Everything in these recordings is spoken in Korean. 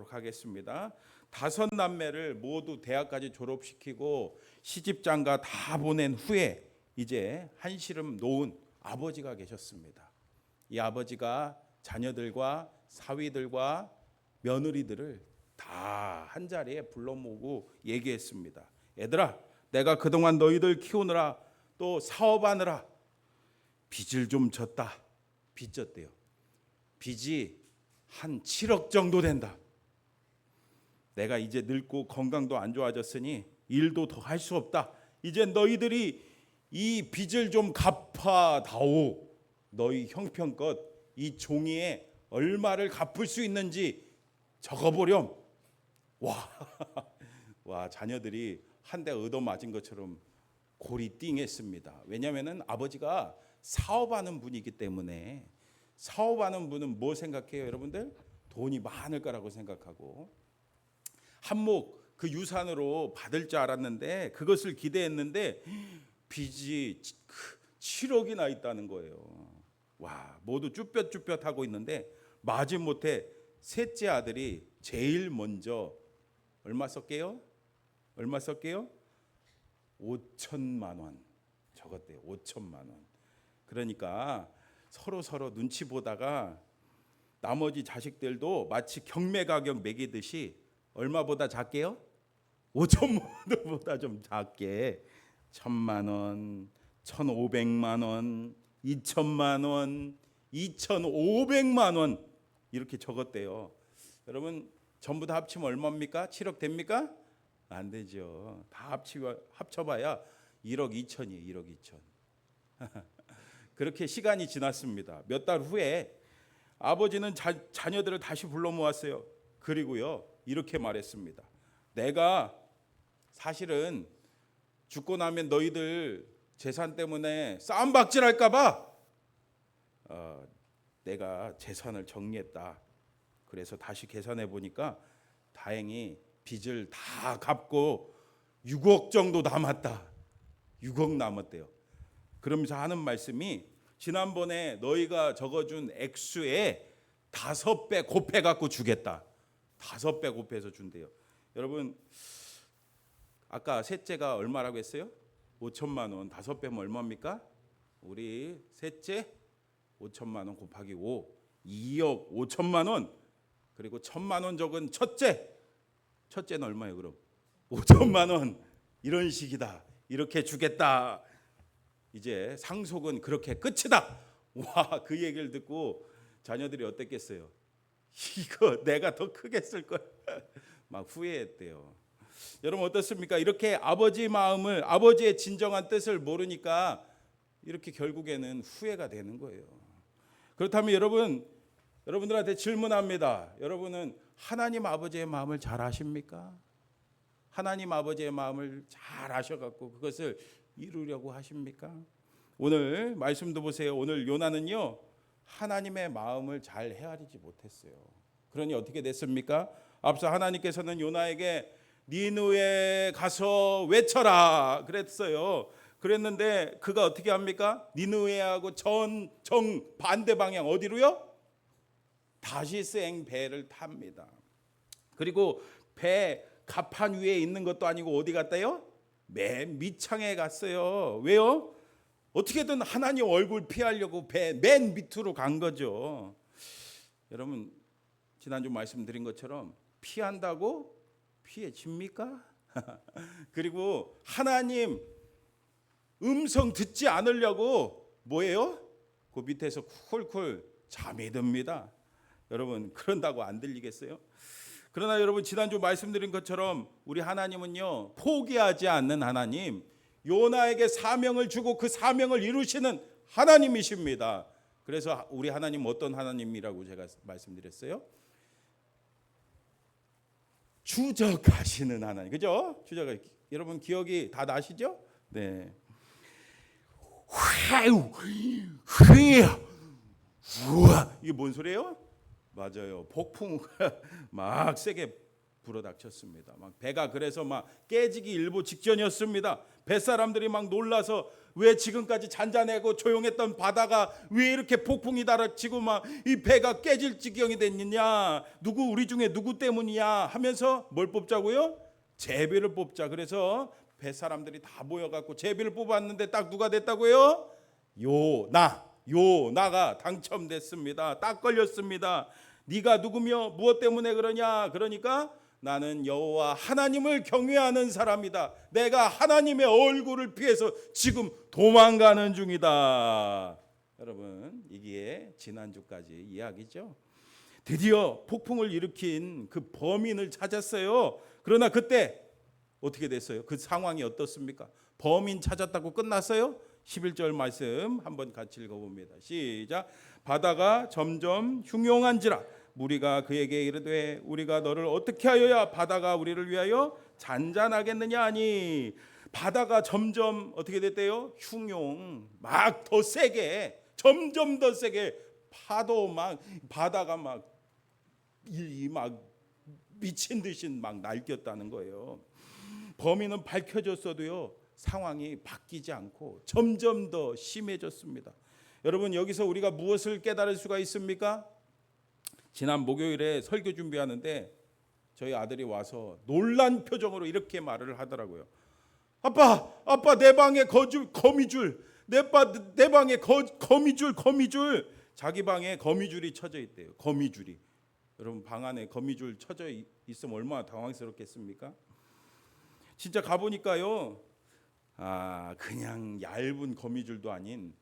보도록 하겠습니다. 5남매를 모두 대학까지 졸업시키고 시집장가 다 보낸 후에 이제 한시름 놓은 아버지가 계셨습니다. 이 아버지가 자녀들과 사위들과 며느리들을 다 한 자리에 불러 모으고 얘기했습니다. 얘들아, 내가 그동안 너희들 키우느라 또 사업하느라 빚을 좀 졌다. 빚 졌대요. 빚이 한 7억 정도 된다. 내가 이제 늙고 건강도 안 좋아졌으니 일도 더 할 수 없다. 이제 너희들이 이 빚을 좀 갚아다오. 너희 형편껏 이 종이에 얼마를 갚을 수 있는지 적어보렴. 와, 자녀들이 한 대 얻어맞은 것처럼 골이 띵했습니다. 왜냐하면 아버지가 사업하는 분이기 때문에. 사업하는 분은 뭐 생각해요, 여러분들? 돈이 많을 거라고 생각하고 한몫 그 유산으로 받을 줄 알았는데 그것을 기대했는데 빚이 7억이나 있다는 거예요. 와, 모두 쭈뼛쭈뼛하고 있는데 마지못해 셋째 아들이 제일 먼저 얼마 썼게요? 5천만 원 적었대요. 5천만 원. 그러니까 서로 눈치 보다가 나머지 자식들도 마치 경매 가격 매기듯이 얼마보다 작게요? 5천만 원보다 좀 작게 1,000만 원, 1,500만 원, 2천만 원, 2,500만 원 이렇게 적었대요. 여러분 전부 다 합치면 얼마입니까? 7억 됩니까? 안 되죠. 다 합쳐봐야 1억 2천이에요. 1억 2천. 그렇게 시간이 지났습니다. 몇 달 후에 아버지는 자녀들을 다시 불러 모았어요. 그리고요 이렇게 말했습니다. 내가 사실은 죽고 나면 너희들 재산 때문에 싸움박질할까 봐 내가 재산을 정리했다. 그래서 다시 계산해 보니까 다행히 빚을 다 갚고 6억 정도 남았다. 6억 남았대요. 그러면서 하는 말씀이 지난번에 너희가 적어준 액수에 5배 곱해갖고 주겠다. 5배 곱해서 준대요. 여러분 아까 셋째가 얼마라고 했어요? 5천만 원. 5배면 얼마입니까? 우리 셋째 5천만 원 곱하기 5 2억 5천만 원. 그리고 1,000만 원 적은 첫째는 얼마예요 그럼? 5천만 원. 이런 식이다. 이렇게 주겠다. 이제 상속은 그렇게 끝이다. 와, 그 얘기를 듣고 자녀들이 어땠겠어요? 이거 내가 더 크게 쓸 걸. 막 후회했대요. 여러분 어떻습니까? 이렇게 아버지 마음을, 아버지의 진정한 뜻을 모르니까 이렇게 결국에는 후회가 되는 거예요. 그렇다면 여러분들한테 질문합니다. 여러분은 하나님 아버지의 마음을 잘 아십니까? 하나님 아버지의 마음을 잘 아셔갖고 그것을 이루려고 하십니까? 오늘 말씀도 보세요. 오늘 요나는요 하나님의 마음을 잘 헤아리지 못했어요. 그러니 어떻게 됐습니까? 앞서 하나님께서는 요나에게 니느웨에 가서 외쳐라 그랬어요. 그랬는데 그가 어떻게 합니까? 니느웨하고 정 반대 방향 어디로요? 다시스행 배를 탑니다. 그리고 배 갑판 위에 있는 것도 아니고 어디 갔다요? 맨 밑창에 갔어요. 왜요? 어떻게든 하나님 얼굴 피하려고 배 맨 밑으로 간 거죠. 여러분 지난주 말씀드린 것처럼 피한다고 피해집니까? 그리고 하나님 음성 듣지 않으려고 뭐예요? 그 밑에서 쿨쿨 잠이 듭니다. 여러분 그런다고 안 들리겠어요? 그러나 여러분 지난주 말씀드린 것처럼 우리 하나님은요 포기하지 않는 하나님, 요나에게 사명을 주고 그 사명을 이루시는 하나님이십니다. 그래서 우리 하나님 어떤 하나님이라고 제가 말씀드렸어요? 추적하시는 하나님, 그죠? 여러분 기억이 다 나시죠? 네. 우와, 이게 뭔 소리예요? 맞아요. 폭풍 막 세게 불어닥쳤습니다. 막 배가 그래서 막 깨지기 일보 직전이었습니다. 뱃사람들이 막 놀라서 왜 지금까지 잔잔하고 조용했던 바다가 왜 이렇게 폭풍이 달아치고 막 이 배가 깨질 지경이 됐느냐, 누구 우리 중에 누구 때문이냐 하면서 뭘 뽑자고요? 제비를 뽑자. 그래서 뱃사람들이 다 모여갖고 제비를 뽑았는데 딱 누가 됐다고요? 요나가 당첨됐습니다. 딱 걸렸습니다. 네가 누구며 무엇 때문에 그러냐? 그러니까 나는 여호와 하나님을 경외하는 사람이다. 내가 하나님의 얼굴을 피해서 지금 도망가는 중이다. 여러분, 이게 지난주까지 이야기죠. 드디어 폭풍을 일으킨 그 범인을 찾았어요. 그러나 그때 어떻게 됐어요? 그 상황이 어떻습니까? 범인 찾았다고 끝났어요? 11절 말씀 한번 같이 읽어봅니다. 시작. 바다가 점점 흉용한지라 무리가 그에게 이르되 우리가 너를 어떻게 하여야 바다가 우리를 위하여 잔잔하겠느냐 하니, 바다가 점점 어떻게 됐대요? 흉용, 막 더 세게, 점점 더 세게 파도 막 바다가 막 미친 듯이 막 날뛰었다는 거예요. 범인은 밝혀졌어도요 상황이 바뀌지 않고 점점 더 심해졌습니다. 여러분, 여기서 우리가 무엇을 깨달을 수가 있습니까? 지난 목요일에 설교 준비하는데 저희 아들이 와서 놀란 표정으로 이렇게 말을 하더라고요. 아빠 내 방에 거미줄, 내 방에 거미줄. 자기 방에 거미줄이 쳐져 있대요. 거미줄이. 여러분, 방 안에 거미줄 쳐져 있으면 얼마나 당황스럽겠습니까? 진짜 가보니까요, 그냥 얇은 거미줄도 아닌,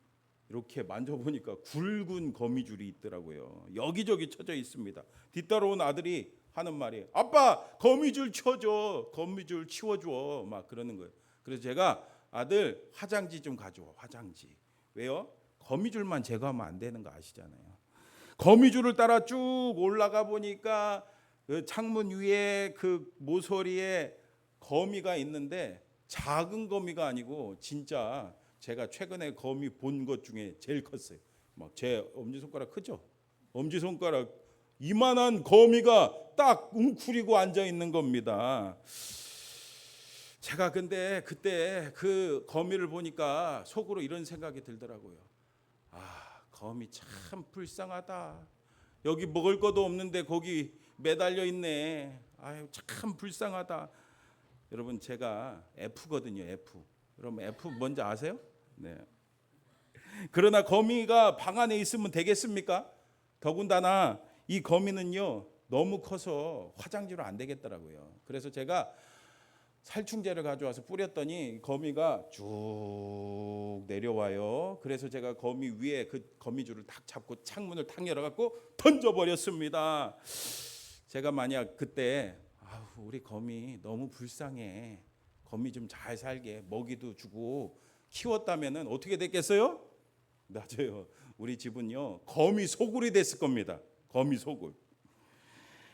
이렇게 만져보니까 굵은 거미줄이 있더라고요. 여기저기 쳐져 있습니다. 뒤따라온 아들이 하는 말이, 아빠 거미줄 치워줘, 거미줄 치워줘, 막 그러는 거예요. 그래서 제가, 아들 화장지 좀 가져와. 화장지. 왜요? 거미줄만 제거하면 안 되는 거 아시잖아요. 거미줄을 따라 쭉 올라가 보니까 그 창문 위에 그 모서리에 거미가 있는데, 작은 거미가 아니고 진짜 제가 최근에 거미 본 것 중에 제일 컸어요. 막 제 엄지손가락 크죠? 엄지손가락 이만한 거미가 딱 웅크리고 앉아 있는 겁니다. 제가 근데 그때 그 거미를 보니까 속으로 이런 생각이 들더라고요. 거미 참 불쌍하다. 여기 먹을 것도 없는데 거기 매달려 있네. 아유, 참 불쌍하다. 여러분, 제가 F거든요. F. 여러분, F 뭔지 아세요? 네. 그러나 거미가 방 안에 있으면 되겠습니까? 더군다나 이 거미는요 너무 커서 화장지로 안 되겠더라고요. 그래서 제가 살충제를 가져와서 뿌렸더니 거미가 쭉 내려와요. 그래서 제가 거미 위에 그 거미줄을 탁 잡고 창문을 탁 열어갖고 던져버렸습니다. 제가 만약 그때 우리 거미 너무 불쌍해, 거미 좀 잘 살게 먹이도 주고 키웠다면은 어떻게 됐겠어요? 맞아요. 우리 집은요 거미 소굴이 됐을 겁니다. 거미 소굴.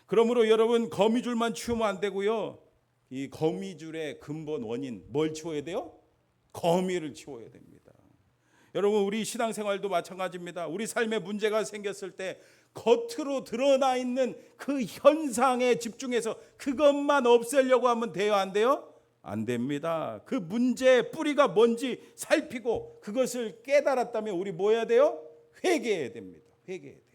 그러므로 여러분, 거미줄만 치우면 안 되고요, 이 거미줄의 근본 원인 뭘 치워야 돼요? 거미를 치워야 됩니다. 여러분, 우리 신앙생활도 마찬가지입니다. 우리 삶에 문제가 생겼을 때 겉으로 드러나 있는 그 현상에 집중해서 그것만 없애려고 하면 돼요, 안 돼요? 안 됩니다. 그 문제의 뿌리가 뭔지 살피고 그것을 깨달았다면 우리 뭐 해야 돼요? 회개해야 됩니다. 회개해야 돼요.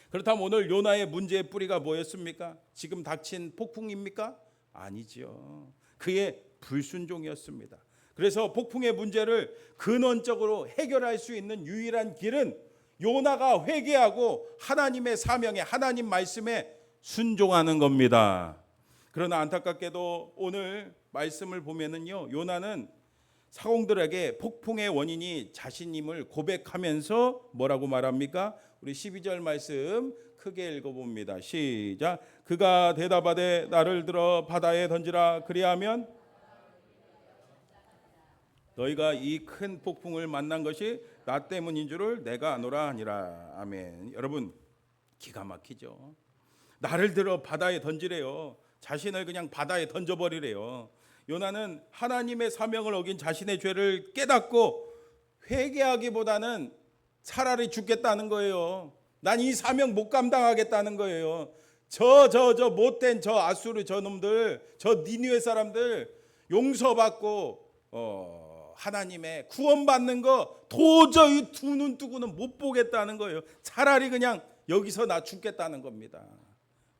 그렇다면 오늘 요나의 문제의 뿌리가 뭐였습니까? 지금 닥친 폭풍입니까? 아니죠. 그의 불순종이었습니다. 그래서 폭풍의 문제를 근원적으로 해결할 수 있는 유일한 길은 요나가 회개하고 하나님의 사명에, 하나님 말씀에 순종하는 겁니다. 그러나 안타깝게도 오늘 말씀을 보면은요, 요나는 사공들에게 폭풍의 원인이 자신임을 고백하면서 뭐라고 말합니까? 우리 12절 말씀 크게 읽어봅니다. 시작. 그가 대답하되 나를 들어 바다에 던지라. 그리하면 너희가 이 큰 폭풍을 만난 것이 나 때문인 줄을 내가 아노라 하니라. 아멘. 여러분, 기가 막히죠. 나를 들어 바다에 던지래요. 자신을 그냥 바다에 던져버리래요. 요나는 하나님의 사명을 어긴 자신의 죄를 깨닫고 회개하기보다는 차라리 죽겠다는 거예요. 난 이 사명 못 감당하겠다는 거예요. 저 못된 저 아수르 저 놈들, 저 니느웨 사람들 용서받고 하나님의 구원받는 거 도저히 두 눈 뜨고는 못 보겠다는 거예요. 차라리 그냥 여기서 나 죽겠다는 겁니다.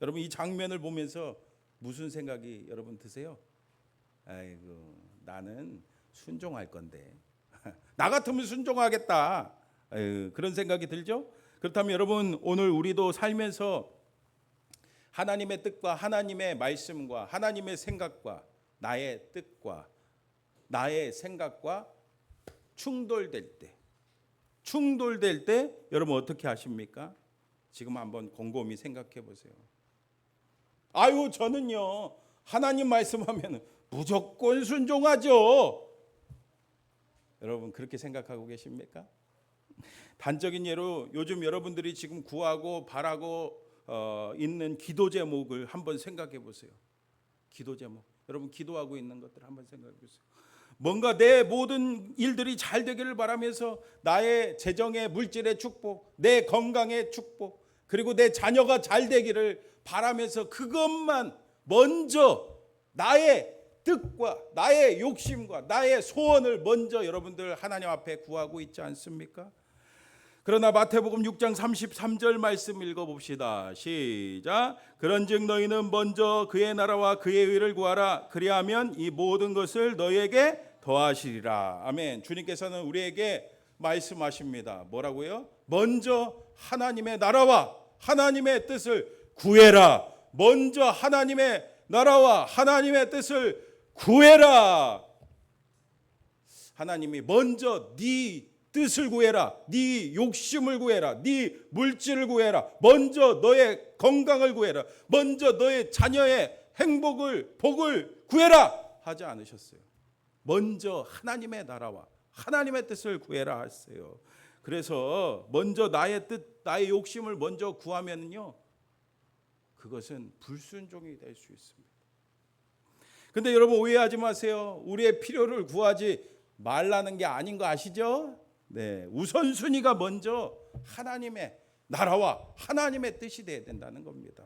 여러분 이 장면을 보면서 무슨 생각이 여러분 드세요? 아이고 나는 순종할 건데 나 같으면 순종하겠다. 아이고, 그런 생각이 들죠? 그렇다면 여러분 오늘 우리도 살면서 하나님의 뜻과 하나님의 말씀과 하나님의 생각과 나의 뜻과 나의 생각과 충돌될 때 여러분 어떻게 하십니까? 지금 한번 곰곰이 생각해 보세요. 아유 저는요 하나님 말씀하면 무조건 순종하죠. 여러분 그렇게 생각하고 계십니까? 단적인 예로 요즘 여러분들이 지금 구하고 바라고 있는 기도 제목을 한번 생각해 보세요. 기도 제목. 여러분 기도하고 있는 것들 한번 생각해 보세요. 뭔가 내 모든 일들이 잘 되기를 바라면서 나의 재정의 물질의 축복, 내 건강의 축복, 그리고 내 자녀가 잘 되기를 바라면서 그것만 먼저 나의 뜻과 나의 욕심과 나의 소원을 먼저 여러분들 하나님 앞에 구하고 있지 않습니까? 그러나 마태복음 6장 33절 말씀 읽어봅시다. 시작. 그런즉 너희는 먼저 그의 나라와 그의 의를 구하라. 그리하면 이 모든 것을 너희에게 더하시리라. 아멘. 주님께서는 우리에게 말씀하십니다. 뭐라고요? 먼저 하나님의 나라와 하나님의 뜻을 구해라. 먼저 하나님의 나라와 하나님의 뜻을 구해라. 하나님이 먼저 네 뜻을 구해라. 네 욕심을 구해라. 네 물질을 구해라. 먼저 너의 건강을 구해라. 먼저 너의 자녀의 행복을 복을 구해라 하지 않으셨어요. 먼저 하나님의 나라와 하나님의 뜻을 구해라 하세요. 그래서 먼저 나의 뜻, 나의 욕심을 먼저 구하면요, 그것은 불순종이 될 수 있습니다. 근데 여러분 오해하지 마세요. 우리의 필요를 구하지 말라는 게 아닌 거 아시죠? 네, 우선순위가 먼저 하나님의 나라와 하나님의 뜻이 돼야 된다는 겁니다.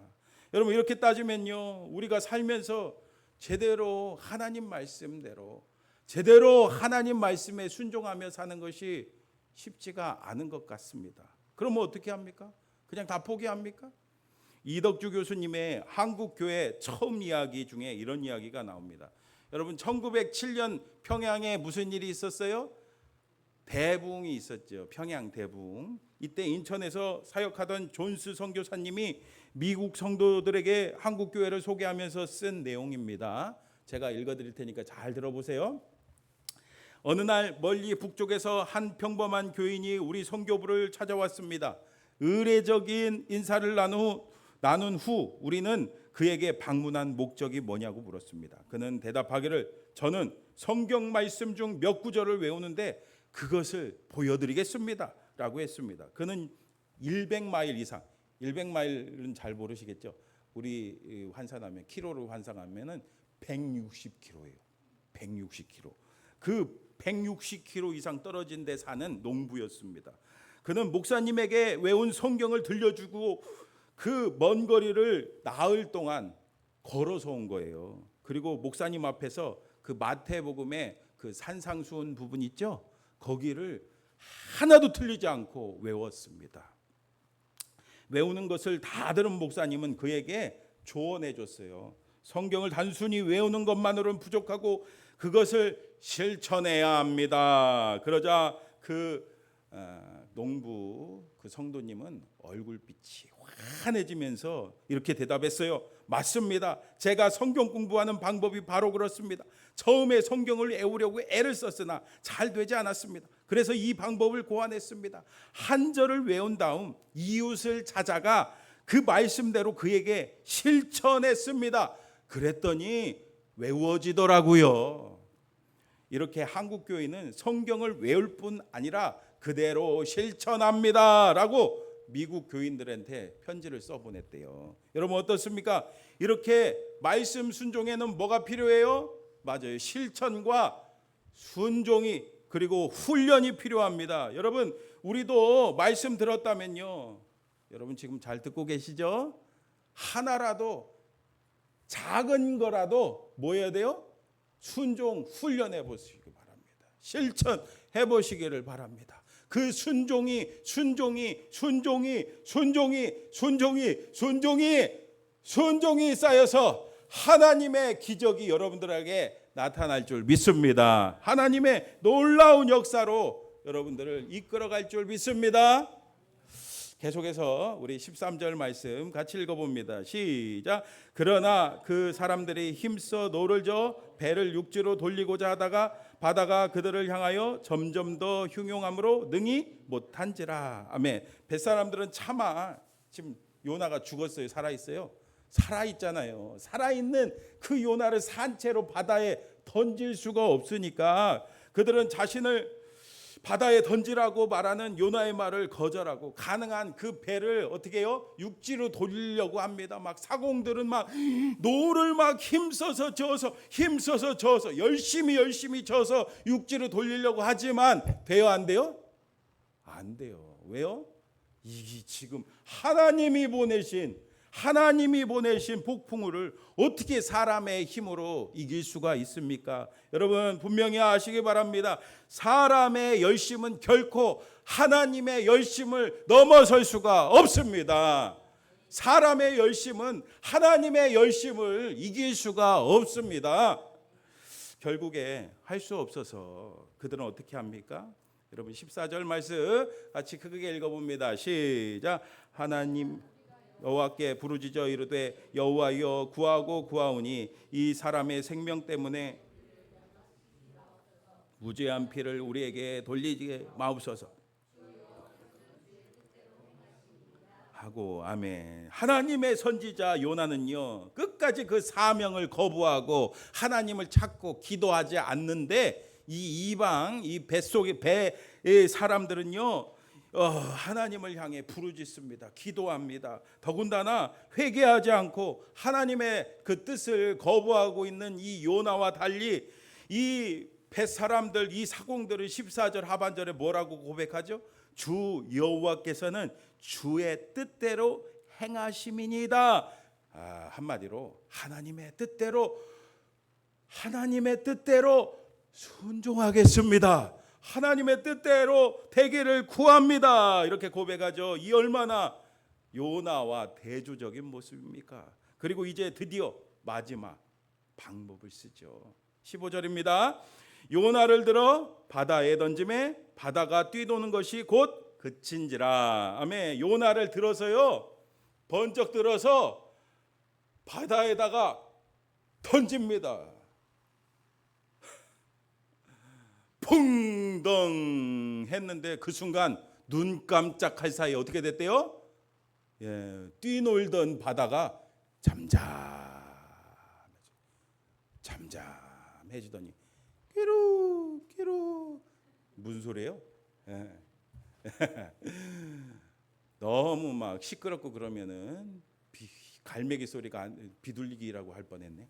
여러분 이렇게 따지면요, 우리가 살면서 제대로 하나님 말씀대로 제대로 하나님 말씀에 순종하며 사는 것이 쉽지가 않은 것 같습니다. 그러면 어떻게 합니까? 그냥 다 포기합니까? 이덕주 교수님의 한국교회 처음 이야기 중에 이런 이야기가 나옵니다. 여러분 1907년 평양에 무슨 일이 있었어요? 대붕이 있었죠. 평양 대붕. 이때 인천에서 사역하던 존스 선교사님이 미국 성도들에게 한국교회를 소개하면서 쓴 내용입니다. 제가 읽어드릴 테니까 잘 들어보세요. 어느 날 멀리 북쪽에서 한 평범한 교인이 우리 선교부를 찾아왔습니다. 의례적인 인사를 나눈 후 우리는 그에게 방문한 목적이 뭐냐고 물었습니다. 그는 대답하기를 저는 성경 말씀 중 몇 구절을 외우는데 그것을 보여드리겠습니다 라고 했습니다. 그는 100마일 이상, 100마일은 잘 모르시겠죠. 우리 환산하면 키로로 환산하면 160km예요. 160km. 그 160km 이상 떨어진 데 사는 농부였습니다. 그는 목사님에게 외운 성경을 들려주고 그 먼 거리를 나흘 동안 걸어서 온 거예요. 그리고 목사님 앞에서 그 마태복음의 그 산상수훈 부분 있죠? 거기를 하나도 틀리지 않고 외웠습니다. 외우는 것을 다 들은 목사님은 그에게 조언해 줬어요. 성경을 단순히 외우는 것만으로는 부족하고 그것을 실천해야 합니다. 그러자 그 농부 그 성도님은 얼굴빛이 환해지면서 이렇게 대답했어요. 맞습니다. 제가 성경 공부하는 방법이 바로 그렇습니다. 처음에 성경을 외우려고 애를 썼으나 잘 되지 않았습니다. 그래서 이 방법을 고안했습니다. 한 절을 외운 다음 이웃을 찾아가 그 말씀대로 그에게 실천했습니다. 그랬더니 외워지더라고요. 이렇게 한국 교회는 성경을 외울 뿐 아니라 그대로 실천합니다 라고 미국 교인들한테 편지를 써보냈대요. 여러분 어떻습니까? 이렇게 말씀 순종에는 뭐가 필요해요? 맞아요. 실천과 순종이 그리고 훈련이 필요합니다. 여러분 우리도 말씀 들었다면요, 여러분 지금 잘 듣고 계시죠? 하나라도 작은 거라도 뭐 해야 돼요? 순종 훈련해 보시기 바랍니다. 실천해 보시기를 바랍니다. 그 순종이 쌓여서 하나님의 기적이 여러분들에게 나타날 줄 믿습니다. 하나님의 놀라운 역사로 여러분들을 이끌어갈 줄 믿습니다. 계속해서 우리 13절 말씀 같이 읽어봅니다. 시작. 그러나 그 사람들이 힘써 노를 저 배를 육지로 돌리고자 하다가 바다가 그들을 향하여 점점 더 흉용함으로 능히 못한지라. 아멘. 뱃사람들은 차마, 지금 요나가 죽었어요? 살아있어요? 살아있잖아요. 살아있는 그 요나를 산채로 바다에 던질 수가 없으니까 그들은 자신을 바다에 던지라고 말하는 요나의 말을 거절하고 가능한 그 배를 어떻게 해요? 육지로 돌리려고 합니다. 막 사공들은 막 노를 막 힘써서 저어서 열심히 저어서 육지로 돌리려고 하지만 돼요? 안 돼요? 안 돼요. 왜요? 이게 지금 하나님이 보내신 폭풍우를 어떻게 사람의 힘으로 이길 수가 있습니까? 여러분 분명히 아시기 바랍니다. 사람의 열심은 결코 하나님의 열심을 넘어설 수가 없습니다. 사람의 열심은 하나님의 열심을 이길 수가 없습니다. 결국에 할 수 없어서 그들은 어떻게 합니까? 여러분 14절 말씀 같이 크게 읽어봅니다. 시작. 하나님 여호와께 부르짖어 이르되 여호와여 구하고 구하오니 이 사람의 생명 때문에 무죄한 피를 우리에게 돌리게 마옵소서 하고. 아멘. 하나님의 선지자 요나는요 끝까지 그 사명을 거부하고 하나님을 찾고 기도하지 않는데 이 이방 이 뱃속의 배의 사람들은요 하나님을 향해 부르짖습니다. 기도합니다. 더군다나 회개하지 않고 하나님의 그 뜻을 거부하고 있는 이 요나와 달리 이 뱃사람들 이 사공들은 14절 하반절에 뭐라고 고백하죠? 주 여호와께서는 주의 뜻대로 행하심이니이다. 한마디로 하나님의 뜻대로 순종하겠습니다. 하나님의 뜻대로 되기를 구합니다. 이렇게 고백하죠. 이 얼마나 요나와 대조적인 모습입니까? 그리고 이제 드디어 마지막 방법을 쓰죠. 15절입니다. 요나를 들어 바다에 던짐에 바다가 뛰도는 것이 곧 그친지라. 아멘. 요나를 들어서요 번쩍 들어서 바다에다가 던집니다. 퐁덩 했는데 그 순간 눈 깜짝할 사이에 어떻게 됐대요? 뛰놀던 바다가 잠잠해지더니 끼루 무슨 소리예요? 너무 막 시끄럽고 그러면은 갈매기 소리가 비둘기라고 할 뻔했네.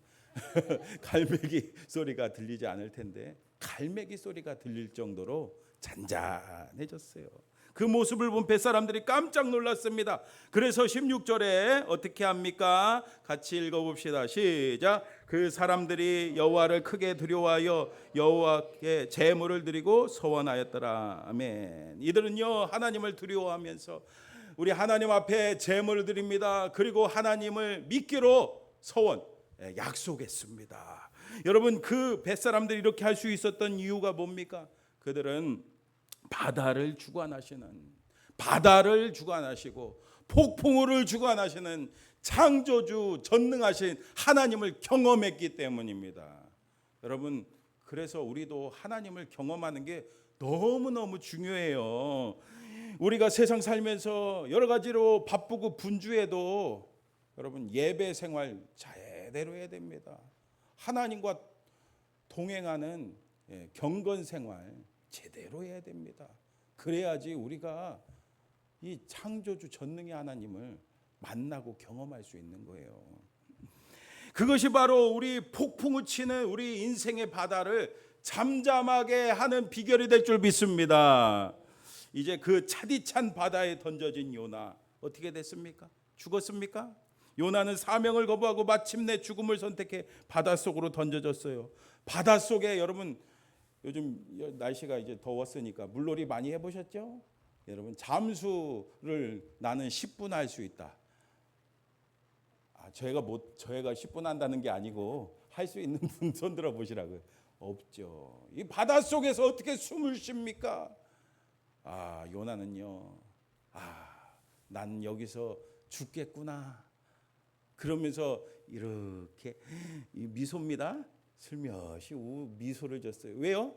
갈매기 소리가 들리지 않을 텐데 갈매기 소리가 들릴 정도로 잔잔해졌어요. 그 모습을 본 뱃사람들이 깜짝 놀랐습니다. 그래서 16절에 어떻게 합니까? 같이 읽어봅시다. 시작. 그 사람들이 여호와를 크게 두려워하여 여호와께 제물을 드리고 소원하였더라. 아멘. 이들은요 하나님을 두려워하면서 우리 하나님 앞에 제물을 드립니다. 그리고 하나님을 믿기로 소원 약속했습니다. 여러분 그 뱃사람들이 이렇게 할 수 있었던 이유가 뭡니까? 그들은 바다를 주관하시고 폭풍우를 주관하시는 창조주 전능하신 하나님을 경험했기 때문입니다. 여러분 그래서 우리도 하나님을 경험하는 게 너무너무 중요해요. 우리가 세상 살면서 여러 가지로 바쁘고 분주해도 여러분 예배 생활 제대로 해야 됩니다. 하나님과 동행하는 경건 생활 제대로 해야 됩니다. 그래야지 우리가 이 창조주 전능의 하나님을 만나고 경험할 수 있는 거예요. 그것이 바로 우리 폭풍우 치는 우리 인생의 바다를 잠잠하게 하는 비결이 될 줄 믿습니다. 이제 그 차디찬 바다에 던져진 요나 어떻게 됐습니까? 죽었습니까? 요나는 사명을 거부하고 마침내 죽음을 선택해 바닷속으로 던져졌어요. 바닷속에 여러분 요즘 날씨가 이제 더웠으니까 물놀이 많이 해보셨죠? 여러분 잠수를 나는 10분 할 수 있다. 저희가 10분 한다는 게 아니고 할 수 있는 분 손 들어 보시라고요. 없죠. 이 바닷속에서 어떻게 숨을 쉽니까? 요나는요. 난 여기서 죽겠구나. 그러면서 이렇게 미소입니다. 슬며시 미소를 졌어요. 왜요?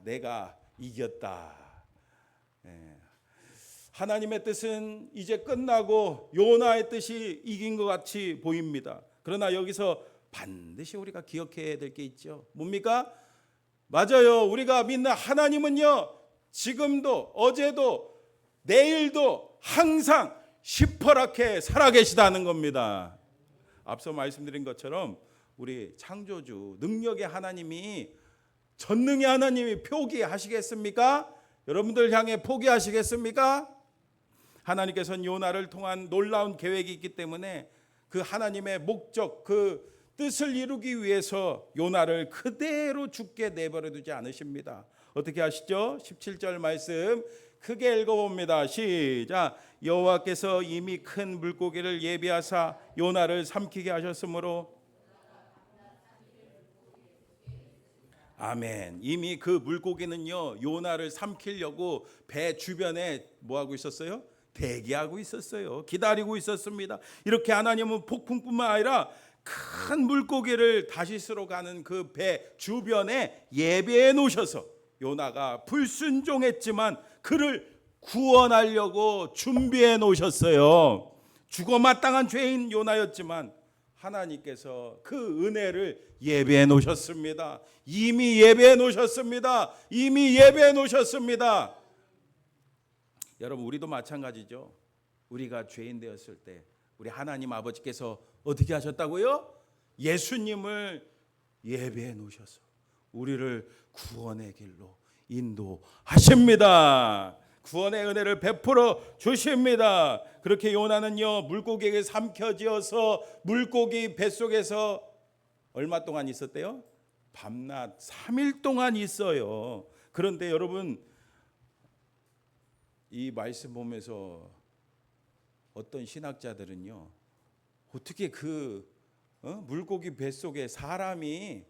내가 이겼다. 하나님의 뜻은 이제 끝나고 요나의 뜻이 이긴 것 같이 보입니다. 그러나 여기서 반드시 우리가 기억해야 될 게 있죠. 뭡니까? 맞아요. 우리가 믿는 하나님은요, 지금도 어제도 내일도 항상 시퍼렇게 살아계시다는 겁니다. 앞서 말씀드린 것처럼 우리 창조주 능력의 하나님이, 전능의 하나님이 포기하시겠습니까? 여러분들 향해 포기하시겠습니까? 하나님께서는 요나를 통한 놀라운 계획이 있기 때문에 그 하나님의 목적, 그 뜻을 이루기 위해서 요나를 그대로 죽게 내버려 두지 않으십니다. 어떻게 하시죠? 17절 말씀 크게 읽어봅니다. 시작. 여호와께서 이미 큰 물고기를 예비하사 요나를 삼키게 하셨으므로. 아멘. 이미 그 물고기는요, 요나를 삼키려고 배 주변에 뭐하고 있었어요? 대기하고 있었어요. 기다리고 있었습니다. 이렇게 하나님은 폭풍뿐만 아니라 큰 물고기를 다시스로 가는 그 배 주변에 예배해 놓으셔서 요나가 불순종했지만 그를 구원하려고 준비해 놓으셨어요. 죽어 마땅한 죄인 요나였지만 하나님께서 그 은혜를 예배해 놓으셨습니다. 이미 예배해 놓으셨습니다. 이미 예배해 놓으셨습니다. 여러분, 우리도 마찬가지죠. 우리가 죄인 되었을 때 우리 하나님 아버지께서 어떻게 하셨다고요? 예수님을 예배해 놓으셔서 우리를 구원의 길로 인도하십니다. 구원의 은혜를 베풀어 주십니다. 그렇게 요나는요, 물고기에게 삼켜지어서 물고기 뱃속에서 얼마 동안 있었대요? 밤낮 3일 동안 있어요. 그런데 여러분, 이 말씀 보면서 어떤 신학자들은요, 어떻게 그 물고기 뱃속에 사람이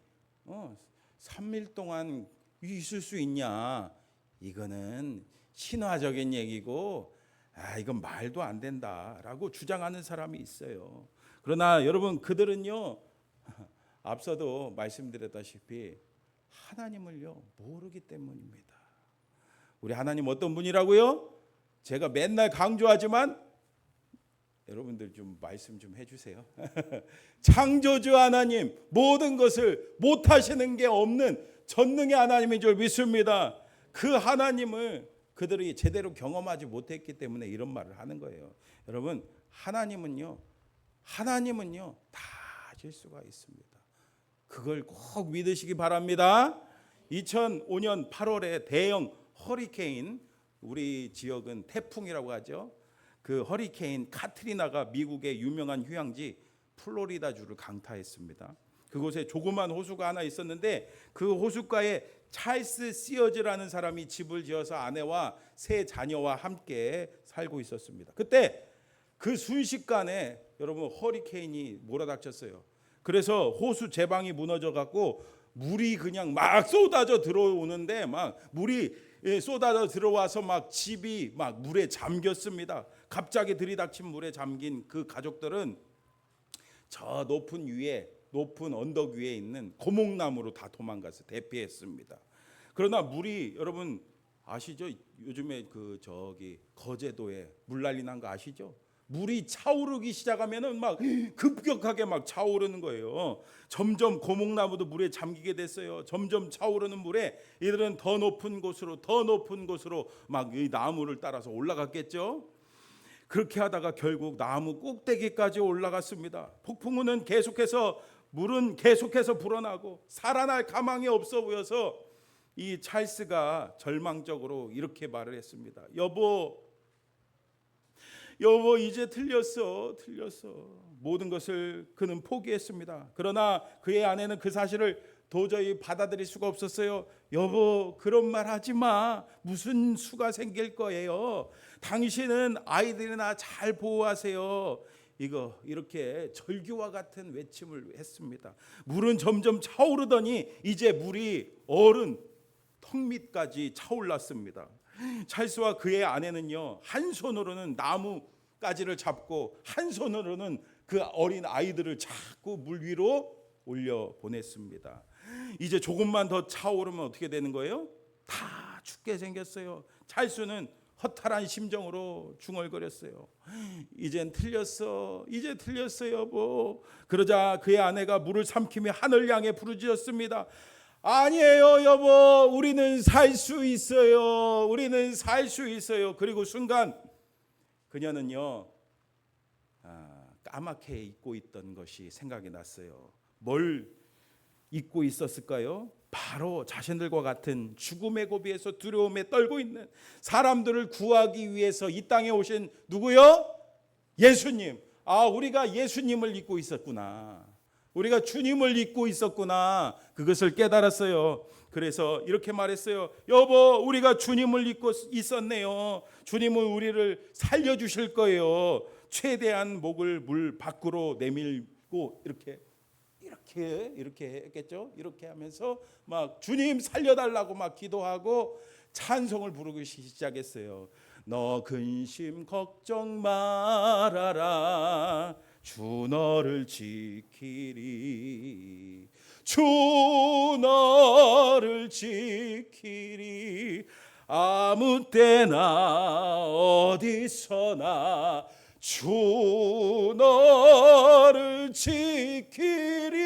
3일 동안 있을 수 있냐, 이거는 신화적인 얘기고 이건 말도 안 된다라고 주장하는 사람이 있어요. 그러나 여러분, 그들은요, 앞서도 말씀드렸다시피 하나님을요 모르기 때문입니다. 우리 하나님 어떤 분이라고요? 제가 맨날 강조하지만 여러분들 좀 말씀 좀 해주세요. 창조주 하나님, 모든 것을 못하시는 게 없는 전능의 하나님인 줄 믿습니다. 그 하나님을 그들이 제대로 경험하지 못했기 때문에 이런 말을 하는 거예요. 여러분, 하나님은요 다 하실 수가 있습니다. 그걸 꼭 믿으시기 바랍니다. 2005년 8월에 대형 허리케인, 우리 지역은 태풍이라고 하죠. 그 허리케인 카트리나가 미국의 유명한 휴양지 플로리다주를 강타했습니다. 그곳에 조그만 호수가 하나 있었는데 그 호숫가에 찰스 시어즈라는 사람이 집을 지어서 아내와 세 자녀와 함께 살고 있었습니다. 그때 그 순식간에 여러분 허리케인이 몰아닥쳤어요. 그래서 호수 제방이 무너져 갖고 물이 그냥 막 쏟아져 들어오는데 막 물이 쏟아져 들어와서 막 집이 막 물에 잠겼습니다. 갑자기 들이닥친 물에 잠긴 그 가족들은 저 높은 언덕 위에 있는 고목나무로 다 도망가서 대피했습니다. 그러나 물이, 여러분 아시죠? 요즘에 그 저기 거제도에 물난리 난 거 아시죠? 물이 차오르기 시작하면은 막 급격하게 막 차오르는 거예요. 점점 고목나무도 물에 잠기게 됐어요. 점점 차오르는 물에 이들은 더 높은 곳으로 막 이 나무를 따라서 올라갔겠죠. 그렇게 하다가 결국 나무 꼭대기까지 올라갔습니다. 폭풍우는 계속해서, 물은 계속해서 불어나고 살아날 가망이 없어 보여서 이 찰스가 절망적으로 이렇게 말을 했습니다. 여보 이제 틀렸어. 모든 것을 그는 포기했습니다. 그러나 그의 아내는 그 사실을 도저히 받아들일 수가 없었어요. 여보 그런 말 하지 마. 무슨 수가 생길 거예요. 당신은 아이들이나 잘 보호하세요. 이렇게 절규와 같은 외침을 했습니다. 물은 점점 차오르더니 이제 물이 어른 턱 밑까지 차올랐습니다. 찰스와 그의 아내는요, 한 손으로는 나무가지를 잡고 한 손으로는 그 어린 아이들을 자꾸 물 위로 올려 보냈습니다. 이제 조금만 더 차오르면 어떻게 되는 거예요? 다 죽게 생겼어요. 찰스는 허탈한 심정으로 중얼거렸어요. 이제 틀렸어 여보. 그러자 그의 아내가 물을 삼키며 하늘 향해 부르짖었습니다. 아니에요 여보, 우리는 살 수 있어요. 그리고 순간 그녀는요 까맣게 잊고 있던 것이 생각이 났어요. 뭘 잊고 있었을까요? 바로 자신들과 같은 죽음의 고비에서 두려움에 떨고 있는 사람들을 구하기 위해서 이 땅에 오신 누구요? 예수님. 우리가 예수님을 잊고 있었구나. 우리가 주님을 잊고 있었구나. 그것을 깨달았어요. 그래서 이렇게 말했어요. 여보, 우리가 주님을 잊고 있었네요. 주님은 우리를 살려주실 거예요. 최대한 목을 물 밖으로 내밀고 이렇게 했겠죠. 이렇게 하면서 막 주님 살려달라고 막 기도하고 찬송을 부르기 시작했어요. 너 근심 걱정 말아라. 주 너를 지키리. 주 너를 지키리. 아무 때나 어디서나 주 너를 지키리.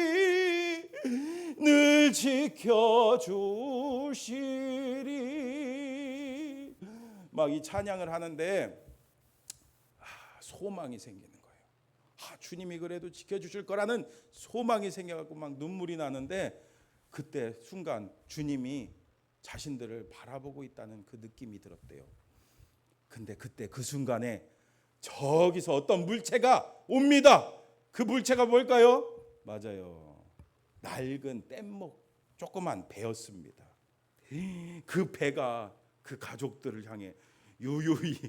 늘 지켜주시리. 막 이 찬양을 하는데 소망이 생기는 거예요. 주님이 그래도 지켜주실 거라는 소망이 생겨갖고 막 눈물이 나는데, 그때 순간 주님이 자신들을 바라보고 있다는 그 느낌이 들었대요. 근데 그때 그 순간에 저기서 어떤 물체가 옵니다. 그 물체가 뭘까요? 맞아요. 낡은 뗏목 조그만 배였습니다. 그 배가 그 가족들을 향해 유유히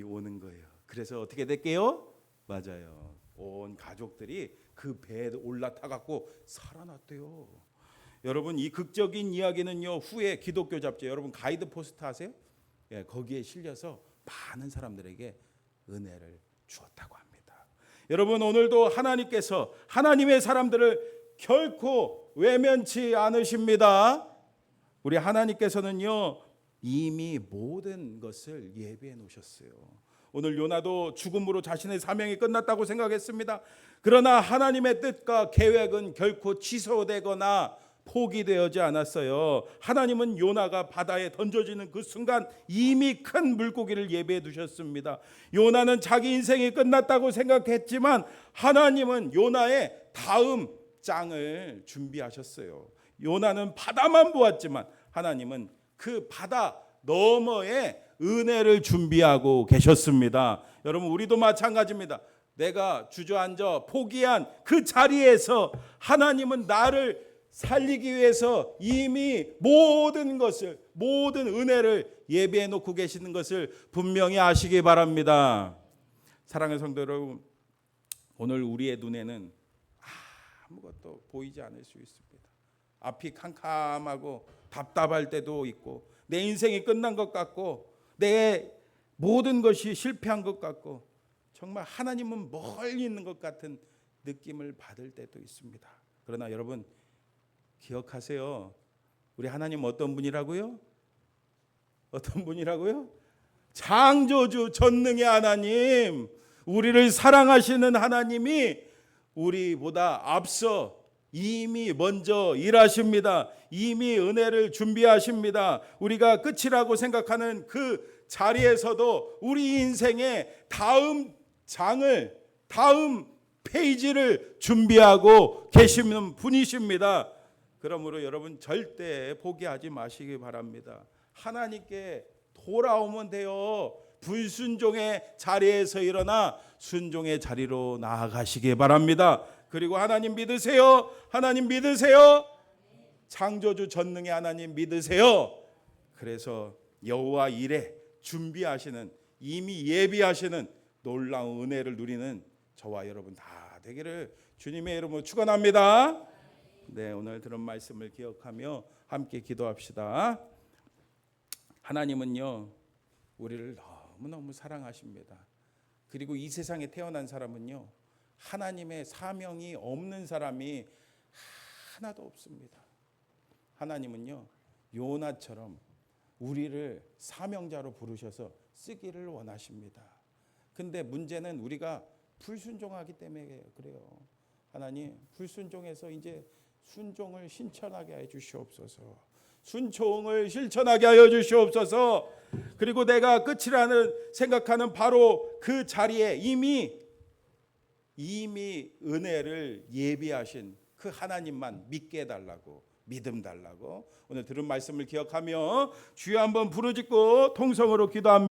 오는 거예요. 그래서 어떻게 될게요? 맞아요. 온 가족들이 그 배에 올라타 갖고 살아났대요. 여러분, 이 극적인 이야기는요, 후에 기독교 잡지, 여러분 가이드 포스트 아세요? 거기에 실려서 많은 사람들에게 은혜를 주었다고 합니다. 여러분, 오늘도 하나님께서 하나님의 사람들을 결코 외면치 않으십니다. 우리 하나님께서는요 이미 모든 것을 예비해 놓으셨어요. 오늘 요나도 죽음으로 자신의 사명이 끝났다고 생각했습니다. 그러나 하나님의 뜻과 계획은 결코 취소되거나 포기되지 않았어요. 하나님은 요나가 바다에 던져지는 그 순간 이미 큰 물고기를 예비해 두셨습니다. 요나는 자기 인생이 끝났다고 생각했지만 하나님은 요나의 다음 장을 준비하셨어요. 요나는 바다만 보았지만 하나님은 그 바다 너머에 은혜를 준비하고 계셨습니다. 여러분, 우리도 마찬가지입니다. 내가 주저앉아 포기한 그 자리에서 하나님은 나를 살리기 위해서 이미 모든 것을, 모든 은혜를 예비해 놓고 계시는 것을 분명히 아시기 바랍니다. 사랑하는 성도 여러분, 오늘 우리의 눈에는 아무것도 보이지 않을 수 있습니다. 앞이 캄캄하고 답답할 때도 있고, 내 인생이 끝난 것 같고, 내 모든 것이 실패한 것 같고, 정말 하나님은 멀리 있는 것 같은 느낌을 받을 때도 있습니다. 그러나 여러분 기억하세요. 우리 하나님 어떤 분이라고요? 어떤 분이라고요? 창조주 전능의 하나님, 우리를 사랑하시는 하나님이 우리보다 앞서 이미 먼저 일하십니다. 이미 은혜를 준비하십니다. 우리가 끝이라고 생각하는 그 자리에서도 우리 인생의 다음 장을, 다음 페이지를 준비하고 계시는 분이십니다. 그러므로 여러분 절대 포기하지 마시기 바랍니다. 하나님께 돌아오면 돼요. 불순종의 자리에서 일어나 순종의 자리로 나아가시기 바랍니다. 그리고 하나님 믿으세요. 하나님 믿으세요. 창조주 전능의 하나님 믿으세요. 그래서 여호와 일에 준비하시는, 이미 예비하시는 놀라운 은혜를 누리는 저와 여러분 다 되기를 주님의 이름으로 축원합니다. 네, 오늘 들은 말씀을 기억하며 함께 기도합시다. 하나님은요, 우리를 너무너무 사랑하십니다. 그리고 이 세상에 태어난 사람은요, 하나님의 사명이 없는 사람이 하나도 없습니다. 하나님은요, 요나처럼 우리를 사명자로 부르셔서 쓰기를 원하십니다. 근데 문제는 우리가 불순종하기 때문에 그래요. 하나님, 불순종해서 이제 순종을 실천하게 해 주시옵소서. 순종을 실천하게 하여 주시옵소서. 그리고 내가 끝이라는 생각하는 바로 그 자리에 이미 은혜를 예비하신 그 하나님만 믿게 해달라고, 믿음 달라고 오늘 들은 말씀을 기억하며 주여 한번 부르짖고 통성으로 기도합니다.